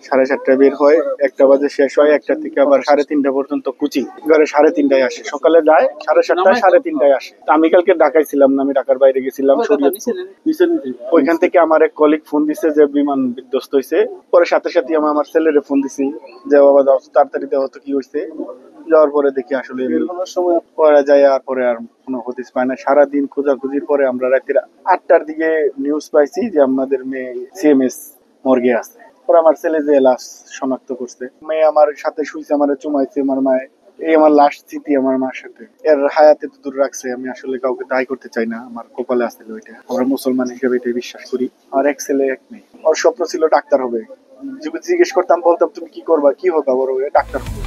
7:30 বের হয়, 1টা বাজে শেষ হয়, 1টা থেকে আবার 3:30 পর্যন্ত কোচিং। ঘরে 3:30 আসে, সকালে যায় 7:30 3:30 আসে। আমি কালকে ঢাকায় ছিলাম না, আমি ঢাকার বাইরে গেছিলাম। ওইখান থেকে আমার এক কলিগ ফোন দিছে যে বিমান বিধ্বস্ত হয়েছে। পরে সাথে সাথে আমি আমার ছেলেরে ফোন দিছি যে বাবা যাও তাড়াতাড়ি দেওয়া, তো কি হয়েছে। যাওয়ার পরে দেখি আসলে সময় পরে যায়, আর পরে আর কোনো হদিস পায় না। সারাদিন খোঁজাখুঁজির পরে আমরা রাতের 8টার দিকে নিউজ পাইছি যে আমাদের মেয়ে সিএমএস মর্গে আছে। পরে আমার ছেলে যে লাশ শনাক্ত করছে, মেয়ে আমার সাথে শুইছে, আমার চুমাইছে আমার মায়ে। এই আমার লাস্ট স্মৃতি আমার মার সাথে। এর হায়াতে তো দূর রাখছে, আমি আসলে কাউকে দায়ী করতে চাই না, আমার কপালে আসছিল ওইটা। আমরা মুসলমান হিসেবে এটাই বিশ্বাস করি। আর এক ছেলে এক মেয়ে। ওর স্বপ্ন ছিল ডাক্তার হবে। জিজ্ঞেস করতাম, বলতাম তুমি কি করবা, কি হবে, ওর ডাক্তার হবে।